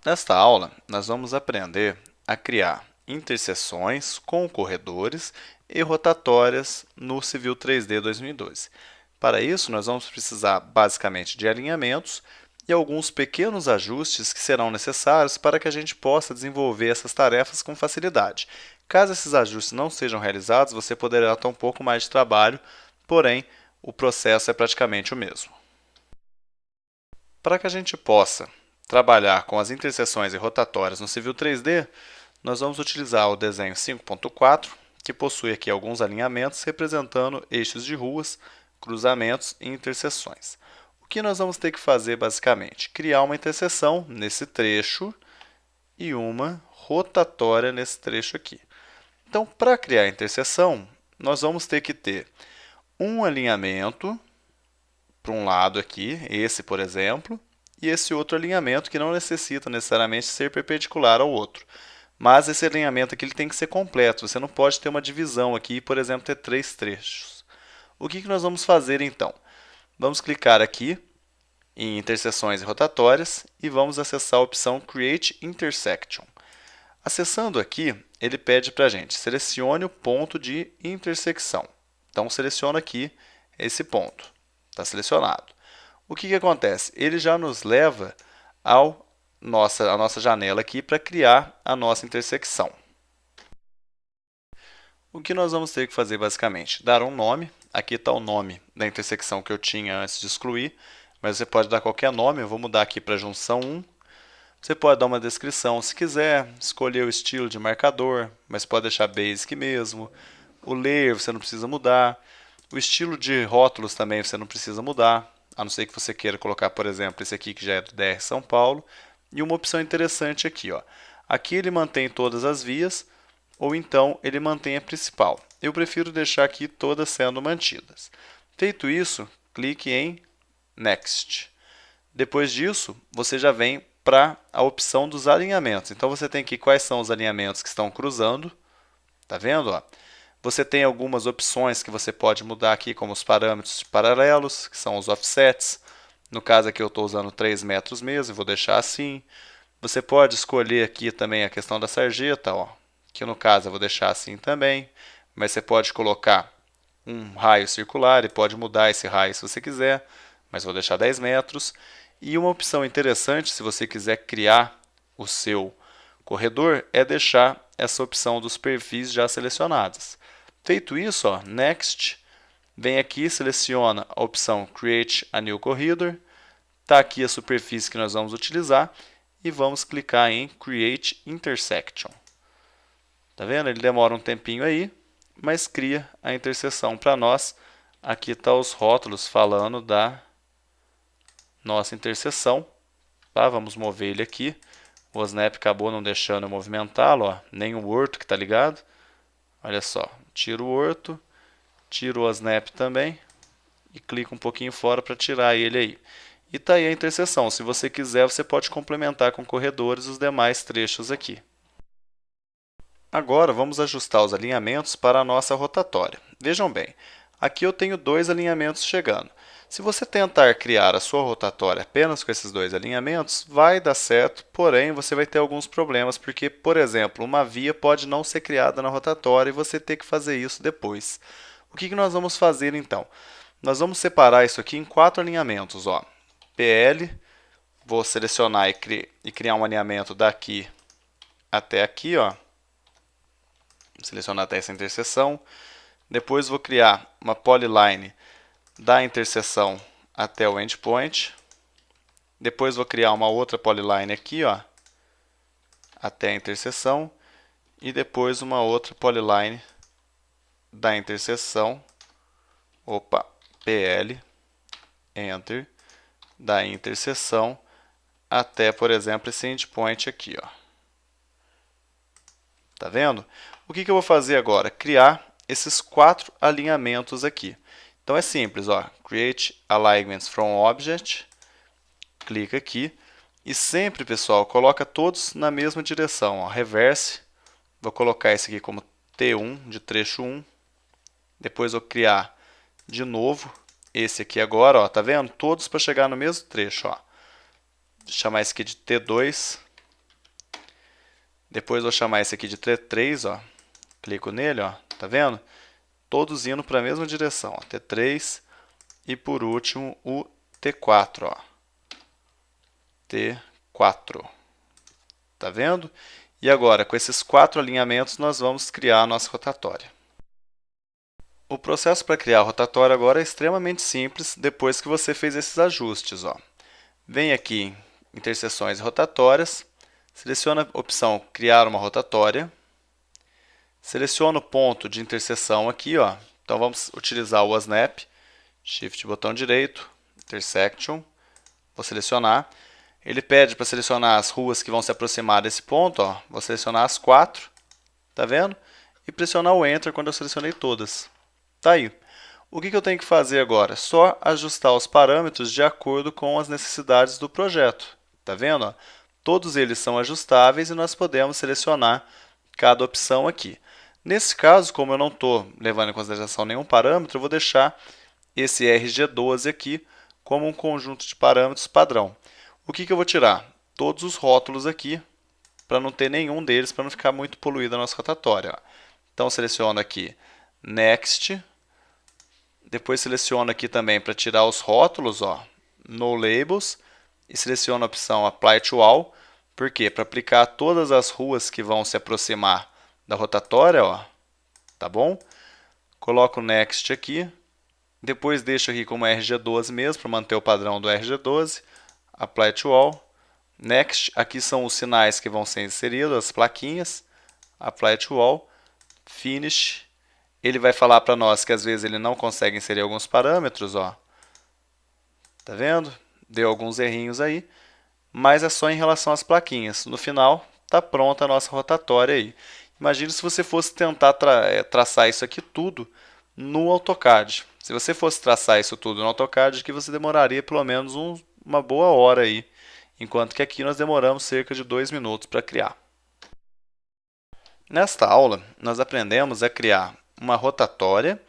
Nesta aula, nós vamos aprender a criar interseções com corredores e rotatórias no Civil 3D 2012. Para isso, nós vamos precisar basicamente de alinhamentos e alguns pequenos ajustes que serão necessários para que a gente possa desenvolver essas tarefas com facilidade. Caso esses ajustes não sejam realizados, você poderá ter um pouco mais de trabalho, porém, o processo é praticamente o mesmo. Para que a gente possa trabalhar com as interseções e rotatórias no Civil 3D, nós vamos utilizar o desenho 5.4, que possui aqui alguns alinhamentos representando eixos de ruas, cruzamentos e interseções. O que nós vamos ter que fazer basicamente? Criar uma interseção nesse trecho e uma rotatória nesse trecho aqui. Então, para criar a interseção, nós vamos ter que ter um alinhamento para um lado aqui, esse por exemplo, e esse outro alinhamento que não necessita necessariamente ser perpendicular ao outro. Mas esse alinhamento aqui ele tem que ser completo, você não pode ter uma divisão aqui e, por exemplo, ter 3 trechos. O que nós vamos fazer então? Vamos clicar aqui em interseções e rotatórias e vamos acessar a opção Create Intersection. Acessando aqui, ele pede para a gente, selecione o ponto de intersecção. Então, seleciono aqui esse ponto. Está selecionado. O que acontece? Ele já nos leva à nossa janela aqui para criar a nossa intersecção. O que nós vamos ter que fazer basicamente? Dar um nome. Aqui está o nome da intersecção que eu tinha antes de excluir, mas você pode dar qualquer nome. Eu vou mudar aqui para junção 1. Você pode dar uma descrição se quiser, escolher o estilo de marcador, mas pode deixar basic mesmo. O layer você não precisa mudar. O estilo de rótulos também você não precisa mudar, a não ser que você queira colocar, por exemplo, esse aqui que já é do DR São Paulo. E uma opção interessante aqui, ó. Aqui ele mantém todas as vias, ou então ele mantém a principal. Eu prefiro deixar aqui todas sendo mantidas. Feito isso, clique em Next. Depois disso, você já vem para a opção dos alinhamentos. Então você tem aqui quais são os alinhamentos que estão cruzando. Tá vendo? Ó? Você tem algumas opções que você pode mudar aqui, como os parâmetros paralelos, que são os offsets. No caso aqui eu estou usando 3 metros mesmo, vou deixar assim. Você pode escolher aqui também a questão da sarjeta, ó, que no caso eu vou deixar assim também. Mas você pode colocar um raio circular e pode mudar esse raio se você quiser, mas vou deixar 10 metros. E uma opção interessante, se você quiser criar o seu corredor, é deixar essa opção dos perfis já selecionados. Feito isso, ó, Next, vem aqui, seleciona a opção Create a New Corridor, está aqui a superfície que nós vamos utilizar e vamos clicar em Create Intersection. Tá vendo? Ele demora um tempinho aí, mas cria a interseção para nós. Aqui está os rótulos falando da nossa interseção. Tá? Vamos mover ele aqui. O Snap acabou não deixando eu movimentá-lo, nem o orto que está ligado. Olha só, tiro o orto, tiro o Snap também e clico um pouquinho fora para tirar ele aí. E está aí a interseção. Se você quiser, você pode complementar com corredores os demais trechos aqui. Agora vamos ajustar os alinhamentos para a nossa rotatória. Vejam bem, aqui eu tenho 2 alinhamentos chegando. Se você tentar criar a sua rotatória apenas com esses 2 alinhamentos, vai dar certo, porém você vai ter alguns problemas, porque, por exemplo, uma via pode não ser criada na rotatória e você ter que fazer isso depois. O que nós vamos fazer então? Nós vamos separar isso aqui em 4 alinhamentos. Ó. PL, vou selecionar e criar um alinhamento daqui até aqui, ó. Vou selecionar até essa interseção. Depois vou criar uma polyline da interseção até o endpoint. Depois vou criar uma outra polyline aqui, ó, até a interseção. E depois uma outra polyline da interseção. Opa, PL, Enter, da interseção até, por exemplo, esse endpoint aqui, ó. Tá vendo? O que eu vou fazer agora? Criar esses 4 alinhamentos aqui. Então é simples, ó. Create Alignments from Object. Clica aqui. E sempre, pessoal, coloca todos na mesma direção. Ó. Reverse. Vou colocar esse aqui como T1, de trecho 1. Depois vou criar de novo esse aqui agora, ó. Tá vendo? Todos para chegar no mesmo trecho, ó. Vou chamar esse aqui de T2. Depois vou chamar esse aqui de T3, ó. Clico nele, ó. Tá vendo? Todos indo para a mesma direção, ó. T3 e por último o T4, ó. T4. Tá vendo? E agora, com esses 4 alinhamentos, nós vamos criar a nossa rotatória. O processo para criar a rotatória agora é extremamente simples depois que você fez esses ajustes, ó. Vem aqui em interseções rotatórias, seleciona a opção criar uma rotatória, seleciona o ponto de interseção aqui, ó. Então vamos utilizar o OSNAP, Shift botão direito, Intersection, vou selecionar. Ele pede para selecionar as ruas que vão se aproximar desse ponto, ó. Vou selecionar as 4, tá vendo? E pressionar o Enter quando eu selecionei todas. Tá aí. O que eu tenho que fazer agora? Só ajustar os parâmetros de acordo com as necessidades do projeto. Tá vendo? Ó? Todos eles são ajustáveis e nós podemos selecionar cada opção aqui. Nesse caso, como eu não estou levando em consideração nenhum parâmetro, eu vou deixar esse RG12 aqui como um conjunto de parâmetros padrão. O que eu vou tirar? Todos os rótulos aqui, para não ter nenhum deles, para não ficar muito poluída a nossa rotatória. Ó. Então, seleciono aqui Next. Depois seleciono aqui também para tirar os rótulos, ó, No Labels. E seleciono a opção Apply to All. Por quê? Para aplicar todas as ruas que vão se aproximar da rotatória, ó. Tá bom? Coloco Next aqui. Depois deixo aqui como RG12 mesmo, para manter o padrão do RG12. Apply to All. Next. Aqui são os sinais que vão ser inseridos, as plaquinhas. Apply to All. Finish. Ele vai falar para nós que às vezes ele não consegue inserir alguns parâmetros, ó. Tá vendo? Deu alguns errinhos aí, mas é só em relação às plaquinhas. No final, tá pronta a nossa rotatória aí. Imagine se você fosse tentar traçar isso aqui tudo no AutoCAD. Se você fosse traçar isso tudo no AutoCAD, aqui você demoraria pelo menos uma boa hora aí, enquanto que aqui nós demoramos cerca de 2 minutos para criar. Nesta aula, nós aprendemos a criar uma rotatória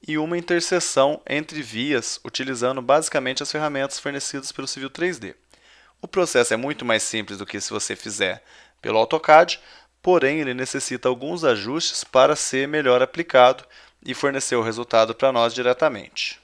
e uma interseção entre vias, utilizando basicamente as ferramentas fornecidas pelo Civil 3D. O processo é muito mais simples do que se você fizer pelo AutoCAD, porém ele necessita alguns ajustes para ser melhor aplicado e fornecer o resultado para nós diretamente.